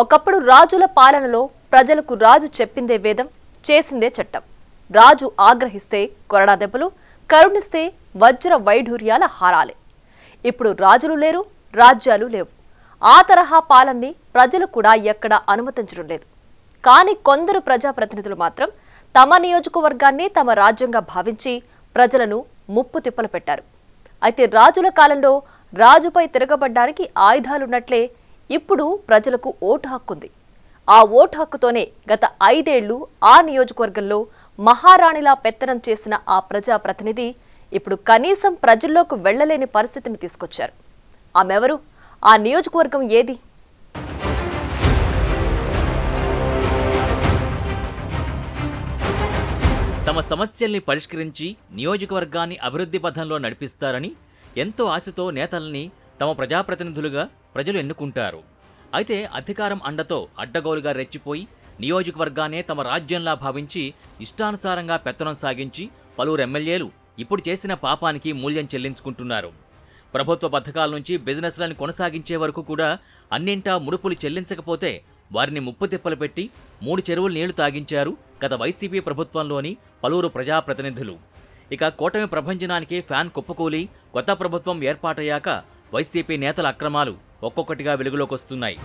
ఒకప్పుడు రాజుల పాలనలో ప్రజలకు రాజు చెప్పిందే వేదం, చేసిందే చట్టం. రాజు ఆగ్రహిస్తే కొరడా దెబ్బలు, కరుణిస్తే వజ్ర వైఢూర్యాల హారాలే. ఇప్పుడు రాజులు లేరు, రాజ్యాలు లేవు. ఆ తరహా పాలనని ప్రజలు కూడా ఎక్కడా అనుమతించడం లేదు. కానీ కొందరు ప్రజాప్రతినిధులు మాత్రం తమ నియోజకవర్గాన్ని తమ రాజ్యంగా భావించి ప్రజలను ముప్పు తిప్పలు పెట్టారు. అయితే రాజుల కాలంలో రాజుపై తిరగబడ్డానికి ఆయుధాలున్నట్లే ఇప్పుడు ప్రజలకు ఓటు హక్కుంది. ఆ ఓటు హక్కుతోనే గత 5 ఏళ్లు ఆ నియోజకవర్గంలో మహారాణిలా పెత్తనం చేసిన ఆ ప్రజాప్రతినిధి ఇప్పుడు కనీసం ప్రజల్లోకి వెళ్లలేని పరిస్థితిని తీసుకొచ్చారు. ఆమెవరు? ఆ నియోజకవర్గం ఏది? తమ సమస్యల్ని పరిష్కరించి నియోజకవర్గాన్ని అభివృద్ధి పథంలో నడిపిస్తారని ఎంతో ఆశతో నేతల్ని తమ ప్రజాప్రతినిధులుగా ప్రజలు ఎన్నుకుంటారు. అయితే అధికారం అండతో అడ్డగోలుగా రెచ్చిపోయి నియోజకవర్గాన్నే తమ రాజ్యంలా భావించి ఇష్టానుసారంగా పెత్తనం సాగించి పలువురు ఎమ్మెల్యేలు ఇప్పుడు చేసిన పాపానికి మూల్యం చెల్లించుకుంటున్నారు. ప్రభుత్వ పథకాల నుంచి బిజినెస్లను కొనసాగించే వరకు కూడా అన్నింటా ముడుపులు చెల్లించకపోతే వారిని ముప్పు తిప్పలు పెట్టి 3 చెరువులు నీళ్లు తాగించారు గత వైసీపీ ప్రభుత్వంలోని పలువురు ప్రజాప్రతినిధులు. ఇక కూటమి ప్రభంజనానికి ఫ్యాన్ కుప్పకూలి కొత్త ప్రభుత్వం ఏర్పాటయ్యాక వైసీపీ నేతల అక్రమాలు ఒక్కొక్కటిగా వెలుగులోకొస్తున్నాయి.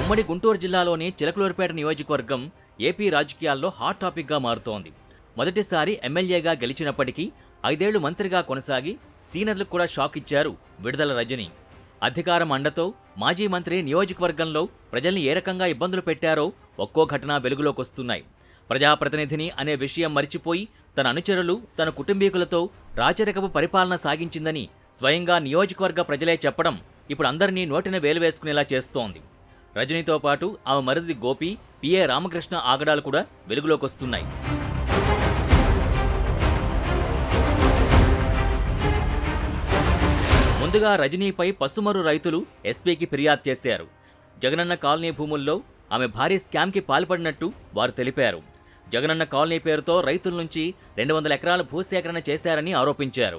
ఉమ్మడి గుంటూరు జిల్లాలోని చిలకలూరిపేట నియోజకవర్గం ఏపీ రాజకీయాల్లో హాట్ టాపిక్గా మారుతోంది. మొదటిసారి ఎమ్మెల్యేగా గెలిచినప్పటికీ 5 ఏళ్లు మంత్రిగా కొనసాగి సీనియర్లకు కూడా షాక్ ఇచ్చారు విడుదల రజని. అధికారం అండతో మాజీ మంత్రి నియోజకవర్గంలో ప్రజల్ని ఏ రకంగా ఇబ్బందులు పెట్టారో ఒక్కో ఘటన వెలుగులోకొస్తున్నాయి. ప్రజాప్రతినిధిని అనే విషయం మరిచిపోయి తన అనుచరులు, తన కుటుంబీకులతో రాచరికపు పరిపాలన సాగించిందని స్వయంగా నియోజకవర్గ ప్రజలే చెప్పడం ఇప్పుడు అందరినీ నోటిన వేలు వేసుకునేలా చేస్తోంది. రజనీతో పాటు ఆమె మరిది గోపి, పిఏ రామకృష్ణ ఆగడాలు కూడా వెలుగులోకొస్తున్నాయి. ముందుగా రజనీపై పసుమరు రైతులు ఎస్పీకి ఫిర్యాదు చేశారు. జగనన్న కాలనీ భూముల్లో ఆమె భారీ స్కామ్కి పాల్పడినట్టు వారు తెలిపారు. జగనన్న కాలనీ పేరుతో రైతుల నుంచి 200 ఎకరాల భూసేకరణ చేశారని ఆరోపించారు.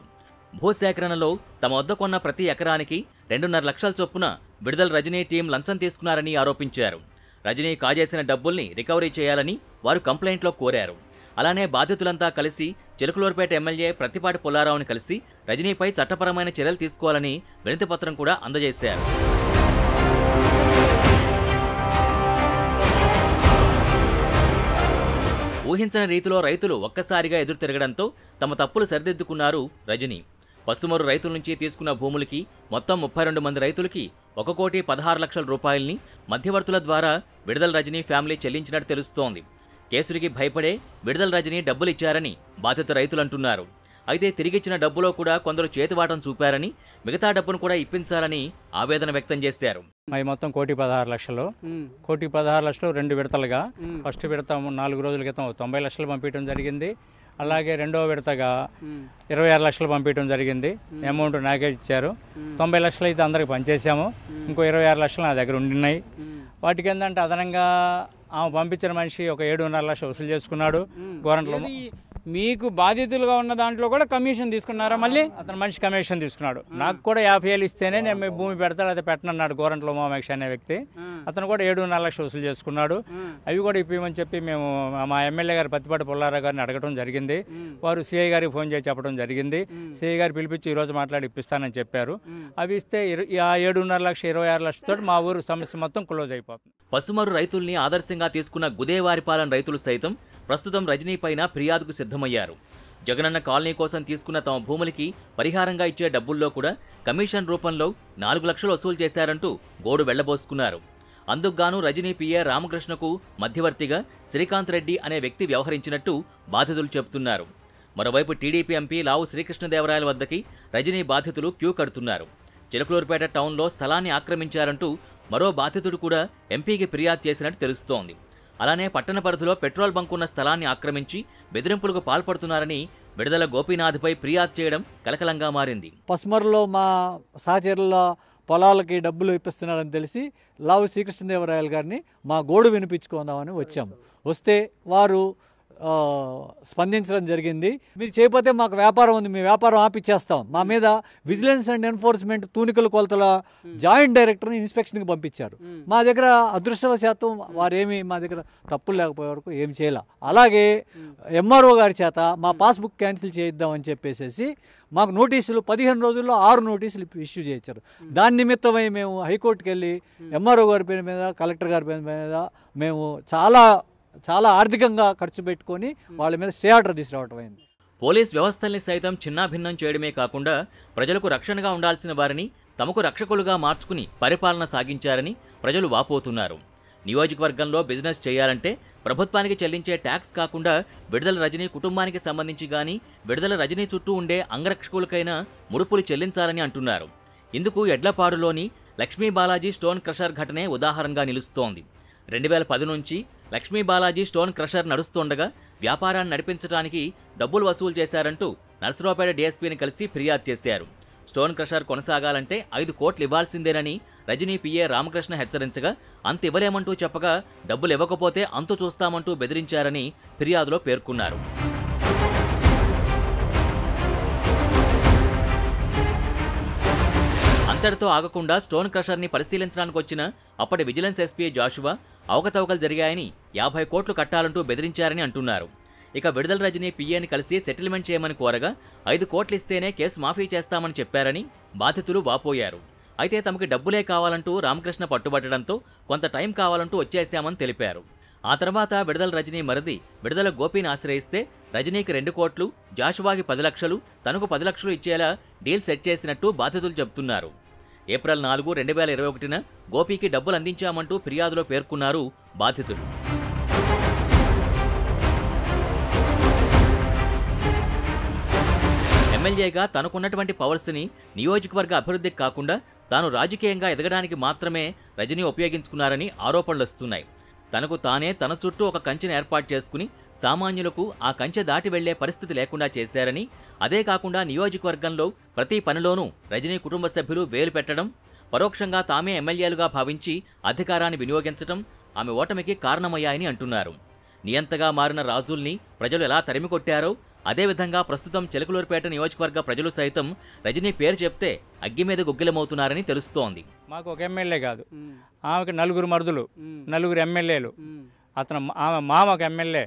భూసేకరణలో తమ వద్ద కొన్న ప్రతి ఎకరానికి 2.5 లక్షల చొప్పున విడుదల రజనీ టీం లంచం తీసుకున్నారని ఆరోపించారు. రజనీ కాజేసిన డబ్బుల్ని రికవరీ చేయాలని వారు కంప్లైంట్లో కోరారు. అలానే బాధితులంతా కలిసి చిలకలూరిపేట ఎమ్మెల్యే ప్రత్తిపాటి పుల్లారావుని కలిసి రజనీపై చట్టపరమైన చర్యలు తీసుకోవాలని వినతిపత్రం కూడా అందజేశారు. ఊహించని రీతిలో రైతులు ఒక్కసారిగా ఎదురు తిరగడంతో తమ తప్పులు సరిదిద్దుకున్నారు రజనీ. పసుమరు రైతుల నుంచి తీసుకున్న భూములకి మొత్తం 32 మంది రైతులకి 1,16,00,000 రూపాయల్ని మధ్యవర్తుల ద్వారా విడుదల రజనీ ఫ్యామిలీ చెల్లించినట్టు తెలుస్తోంది. కేసులకి భయపడే విడుదల రజనీ డబ్బులిచ్చారని బాధిత రైతులంటున్నారు. అయితే తిరిగిచ్చిన డబ్బులో కూడా కొందరు చేతివాటం చూపారని, మిగతా డబ్బును కూడా ఇప్పించాలని ఆవేదన వ్యక్తం చేశారు. అవి మొత్తం 1,16,00,000. 1,16,00,000 2 విడతలుగా, ఫస్ట్ విడత 4 రోజుల క్రితం 90 లక్షలు పంపించడం జరిగింది. అలాగే రెండవ విడతగా 26 లక్షలు పంపించడం జరిగింది. అమౌంట్ నాకే ఇచ్చారు. 90 లక్షలు అయితే అందరికి పనిచేసాము. ఇంకో 26 లక్షలు నా దగ్గర ఉండినాయి. వాటికి ఏంటంటే అదనంగా ఆమె పంపించిన మనిషి ఒక 7.5 లక్షలు వసూలు చేసుకున్నాడు. గోరంట్లో మీకు బాధితులుగా ఉన్న దాంట్లో కూడా కమిషన్ తీసుకున్నారా? మళ్ళీ అతను మనిషి కమిషన్ తీసుకున్నాడు. నాకు కూడా 50,000 ఇస్తేనే నేను మీ భూమి పెడతాడు, అయితే పెట్టనన్నాడు గోరంట్లో ఉమామేక్ష అనే వ్యక్తి. అతను కూడా 7.5 లక్షలు వసూలు చేసుకున్నాడు. అవి కూడా ఇప్పిమని చెప్పి మేము మా ఎమ్మెల్యే గారు ప్రత్తిపాటి పుల్లారావు గారిని అడగడం జరిగింది. వారు సిఐ గారికి ఫోన్ చేసి చెప్పడం జరిగింది. సిఐ గారు పిలిపించి ఈ రోజు మాట్లాడి ఇప్పిస్తానని చెప్పారు. అవి ఇస్తే ఆ 7.5 లక్షలు 26 లక్షలతో మా ఊరు సమస్య మొత్తం క్లోజ్ అయిపోతుంది. పసుమరు రైతుల్ని ఆదర్శంగా తీసుకున్న గుదేవారిపాలెం రైతులు సైతం ప్రస్తుతం రజనీ పైన ఫిర్యాదుకు సిద్ధమయ్యారు. జగనన్న కాలనీ కోసం తీసుకున్న తమ భూములకి పరిహారంగా ఇచ్చే డబ్బుల్లో కూడా కమిషన్ రూపంలో 4 లక్షలు వసూలు చేశారంటూ గోడు వెళ్లబోసుకున్నారు. అందుకుగాను రజనీ పిఏ రామకృష్ణకు మధ్యవర్తిగా శ్రీకాంత్ రెడ్డి అనే వ్యక్తి వ్యవహరించినట్టు బాధితులు చెబుతున్నారు. మరోవైపు టీడీపీ ఎంపీ లావు శ్రీకృష్ణదేవరాయల వద్దకి రజనీ బాధితులు క్యూ కడుతున్నారు. చిలకలూరిపేట టౌన్లో స్థలాన్ని ఆక్రమించారంటూ మరో బాధితుడు కూడా ఎంపీకి ఫిర్యాదు చేసినట్టు తెలుస్తోంది. అలానే పట్టణ పరిధిలో పెట్రోల్ బంక్ ఉన్న స్థలాన్ని ఆక్రమించి బెదిరింపులకు పాల్పడుతున్నారని విడుదల గోపీనాథ్పై ఫిర్యాదు చేయడం కలకలంగా మారింది. పసుమరులో మా సహచరుల పొలాలకి డబ్బులు ఇప్పిస్తున్నారని తెలిసి లావు శ్రీకృష్ణదేవరాయలు గారిని మా గోడు వినిపించుకుందామని వచ్చాము. వస్తే వారు స్పందించడం జరిగింది. మీరు చేయకపోతే మాకు వ్యాపారం ఉంది, మీ వ్యాపారం ఆపిచ్చేస్తాం. మా మీద విజిలెన్స్ అండ్ ఎన్ఫోర్స్మెంట్ తూనికల కొలతల జాయింట్ డైరెక్టర్ని ఇన్స్పెక్షన్కి పంపించారు. మా దగ్గర అదృష్టవశాత్తు వారేమి మా దగ్గర తప్పులు లేకపోయే వరకు ఏం చేయాల. అలాగే ఎంఆర్ఓ గారి చేత మా పాస్బుక్ క్యాన్సిల్ చేయిద్దామని చెప్పేసి మాకు నోటీసులు 15 రోజుల్లో 6 నోటీసులు ఇష్యూ చేయించారు. దాని నిమిత్తమై మేము హైకోర్టుకి వెళ్ళి ఎంఆర్ఓ గారి పేరు మీద, కలెక్టర్ గారి పేరు మీద మేము చాలా ఆర్థికంగా ఖర్చు పెట్టుకొని వాళ్ళ మీద స్టే ఆర్డర్ తీసుకురావటం అయింది. పోలీస్ వ్యవస్థల్ని సైతం చిన్నాభిన్నం చేయడమే కాకుండా ప్రజలకు రక్షణగా ఉండాల్సిన వారిని తమకు రక్షకులుగా మార్చుకుని పరిపాలన సాగించారని ప్రజలు వాపోతున్నారు. నియోజకవర్గంలో బిజినెస్ చేయాలంటే ప్రభుత్వానికి చెల్లించే ట్యాక్స్ కాకుండా విడుదల రజనీ కుటుంబానికి సంబంధించి గానీ విడుదల రజనీ చుట్టూ ఉండే అంగరక్షకులకైనా ముడుపులు చెల్లించాలని అంటున్నారు. ఇందుకు ఎడ్లపాడులోని లక్ష్మీ బాలాజీ స్టోన్ క్రషర్ ఘటనే ఉదాహరణగా నిలుస్తోంది. 2010 నుంచి లక్ష్మీ బాలాజీ స్టోన్ క్రషర్ నడుస్తుండగా వ్యాపారాన్ని నడిపించడానికి డబ్బులు వసూలు చేశారంటూ నర్సరావుపేట డీఎస్పీని కలిసి ఫిర్యాదు చేశారు. స్టోన్ క్రషర్ కొనసాగాలంటే 5 కోట్లు ఇవ్వాల్సిందేనని రజనీ పిఏ రామకృష్ణ హెచ్చరించగా అంత ఇవ్వలేమంటూ చెప్పగా డబ్బులు ఇవ్వకపోతే అంతు చూస్తామంటూ బెదిరించారని ఫిర్యాదులో పేర్కొన్నారు. అంతటితో ఆగకుండా స్టోన్ క్రషర్ని పరిశీలించడానికి వచ్చిన అప్పటి విజిలెన్స్ ఎస్పీ జాషువా అవకతవకలు జరిగాయని 50 కోట్లు కట్టాలంటూ బెదిరించారని అంటున్నారు. ఇక విడుదల రజనీ పిఏని కలిసి సెటిల్మెంట్ చేయమని కోరగా 5 కోట్లు ఇస్తేనే కేసు మాఫీ చేస్తామని చెప్పారని బాధితులు వాపోయారు. అయితే తమకి డబ్బులే కావాలంటూ రామకృష్ణ పట్టుబట్టడంతో కొంత టైం కావాలంటూ వచ్చేశామని తెలిపారు. ఆ తర్వాత విడుదల రజనీ మరిది విడుదల గోపిని ఆశ్రయిస్తే రజనీకి 2 కోట్లు, జాషువాకి 10 లక్షలు, తనకు 10 లక్షలు ఇచ్చేలా డీల్ సెట్ చేసినట్టు బాధితులు చెబుతున్నారు. ఏప్రిల్ 4, 2021న గోపికి డబ్బులు అందించామంటూ ఫిర్యాదులో పేర్కొన్నారు బాధితులు. ఎమ్మెల్యేగా తనకున్నటువంటి పవర్స్ని నియోజకవర్గ అభివృద్ధికి కాకుండా తాను రాజకీయంగా ఎదగడానికి మాత్రమే రజనీ ఉపయోగించుకున్నారని ఆరోపణలు వస్తున్నాయి. తనకు తానే తన చుట్టూ ఒక కంచెను ఏర్పాటు చేసుకుని సామాన్యులకు ఆ కంచె దాటి వెళ్లే పరిస్థితి లేకుండా చేశారని, అదే కాకుండా నియోజకవర్గంలో ప్రతి పనిలోనూ రజనీ కుటుంబ సభ్యులు వేలు పెట్టడం, పరోక్షంగా తామే ఎమ్మెల్యేలుగా భావించి అధికారాన్ని వినియోగించడం ఆమె ఓటమికి కారణమయ్యాయని అంటున్నారు. నియంతగా మారిన రాజుల్ని ప్రజలు ఎలా తరిమికొట్టారో అదేవిధంగా ప్రస్తుతం చిలకలూరుపేట నియోజకవర్గ ప్రజలు సైతం రజనీ పేరు చెప్తే అగ్గి మీద గుగ్గిలమవుతున్నారని తెలుస్తోంది. మాకు ఒక ఎమ్మెల్యే కాదు, ఆమెకి 4 మరుదులు, 4 ఎమ్మెల్యేలు. ఆమె మామ ఒక ఎమ్మెల్యే,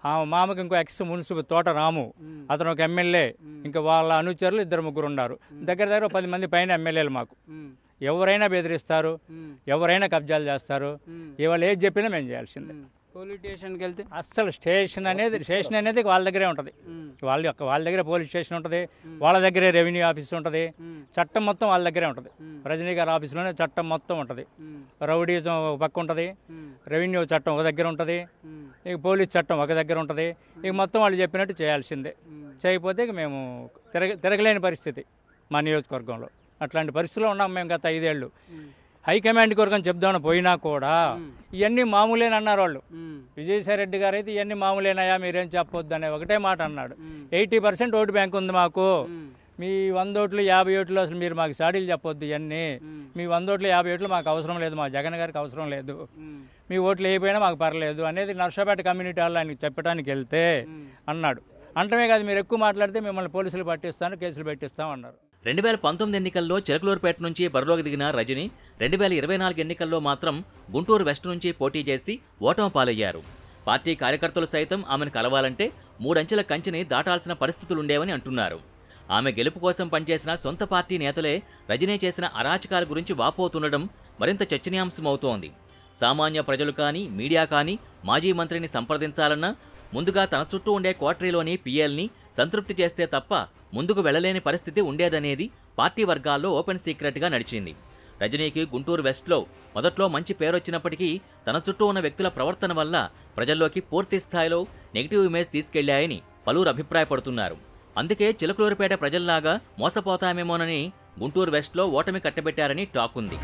ఆమె మామకి ఇంకో ఎక్స్ మున్సిపల్ తోట రాము, అతను ఒక ఎమ్మెల్యే, ఇంకా వాళ్ళ అనుచరులు 2-3 ఉన్నారు. దగ్గర 10 మంది పైన ఎమ్మెల్యేలు. మాకు ఎవరైనా బెదిరిస్తారు, ఎవరైనా కబ్జాలు చేస్తారు. ఇవాళ ఏది చెప్పినా మేము చేయాల్సిందే. పోలీస్ స్టేషన్కి వెళ్తే అస్సలు స్టేషన్ అనేది వాళ్ళ దగ్గరే ఉంటుంది. వాళ్ళ దగ్గర పోలీస్ స్టేషన్ ఉంటుంది, వాళ్ళ దగ్గరే రెవెన్యూ ఆఫీస్ ఉంటుంది, చట్టం మొత్తం వాళ్ళ దగ్గరే ఉంటుంది. రజనీ గారి ఆఫీసులోనే చట్టం మొత్తం ఉంటుంది. రౌడీజం ఒక పక్క ఉంటుంది, రెవెన్యూ చట్టం ఒక దగ్గర ఉంటుంది, ఇక పోలీస్ చట్టం ఒక దగ్గర ఉంటుంది. ఇక మొత్తం వాళ్ళు చెప్పినట్టు చేయాల్సిందే. చేయకపోతే ఇక మేము తిరగలేని పరిస్థితి మా నియోజకవర్గంలో. అట్లాంటి పరిస్థితిలో ఉన్నాం మేము గత 5 ఏళ్ళు. హైకమాండ్ కొరకు చెప్దామని పోయినా కూడా ఇవన్నీ మామూలేనన్నారు వాళ్ళు. విజయసాయిరెడ్డి గారు అయితే ఇవన్నీ మామూలేనాయా, మీరేం చెప్పొద్దు అనే ఒకటే మాట అన్నాడు. 80% ఓటు బ్యాంక్ ఉంది మాకు, మీ 100 ఓట్లు 50 ఓట్లు అసలు మీరు మాకు సాడీలు చెప్పొద్దు, ఇవన్నీ మీ 100 ఓట్లు 50 ఓట్లు మాకు అవసరం లేదు, మా జగన్ గారికి అవసరం లేదు, మీ ఓట్లు అయిపోయినా మాకు పర్లేదు అనేది నర్సాపేట కమ్యూనిటీ హాల్లో ఆయనకి చెప్పడానికి వెళ్తే అన్నాడు. అంటమే కాదు, మీరు ఎక్కువ మాట్లాడితే మిమ్మల్ని పోలీసులు పట్టిస్తాను, కేసులు పెట్టిస్తాం అన్నారు. 2019 ఎన్నికల్లో చిలకలూరుపేట నుంచి బరిలోకి దిగిన రజనీ 2024 ఎన్నికల్లో మాత్రం గుంటూరు వెస్ట్ నుంచి పోటీ చేసి ఓటమి పాలయ్యారు. పార్టీ కార్యకర్తలు సైతం ఆమెను కలవాలంటే 3 అంచెల కంచెని దాటాల్సిన పరిస్థితులుండేవని అంటున్నారు. ఆమె గెలుపు కోసం పనిచేసిన సొంత పార్టీ నేతలే రజనీ చేసిన అరాచకాల గురించి వాపోతుండడం మరింత చర్చనీయాంశమవుతోంది. సామాన్య ప్రజలు కానీ, మీడియా కానీ మాజీ మంత్రిని సంప్రదించాలన్నా ముందుగా తన చుట్టూ ఉండే కోటరీలోని పిఎల్ని సంతృప్తి చేస్తే తప్ప ముందుకు వెళ్లలేని పరిస్థితి ఉండేదనేది పార్టీ వర్గాల్లో ఓపెన్ సీక్రెట్గా నడిచింది. రజనీకి గుంటూరు వెస్ట్లో మొదట్లో మంచి పేరొచ్చినప్పటికీ తన చుట్టూ ఉన్న వ్యక్తుల ప్రవర్తన వల్ల ప్రజల్లోకి పూర్తి స్థాయిలో నెగిటివ్ ఇమేజ్ తీసుకెళ్లాయని పలువురు అభిప్రాయపడుతున్నారు. అందుకే చిలకలూరుపేట ప్రజల్లాగా మోసపోతామేమోనని గుంటూరు వెస్ట్లో ఓటమి కట్టబెట్టారని టాక్ ఉంది.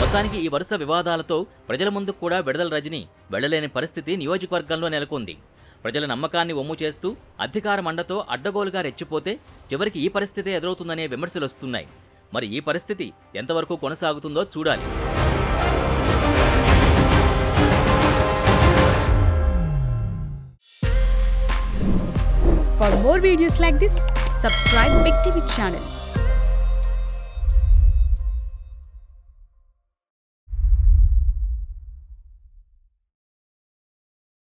మొత్తానికి ఈ వరుస వివాదాలతో ప్రజల ముందు కూడా విడుదల రజనీ వెళ్లలేని పరిస్థితి నియోజకవర్గంలో నెలకొంది. ప్రజల నమ్మకాన్ని ఒమ్ము చేస్తూ అధికార మండతో అడ్డగోలుగా రెచ్చిపోతే చివరికి ఈ పరిస్థితే ఎదురవుతుందనే విమర్శలొస్తున్నాయి. మరి ఈ పరిస్థితి ఎంతవరకు కొనసాగుతుందో చూడాలి. For more videos like this, subscribe Big TV channel.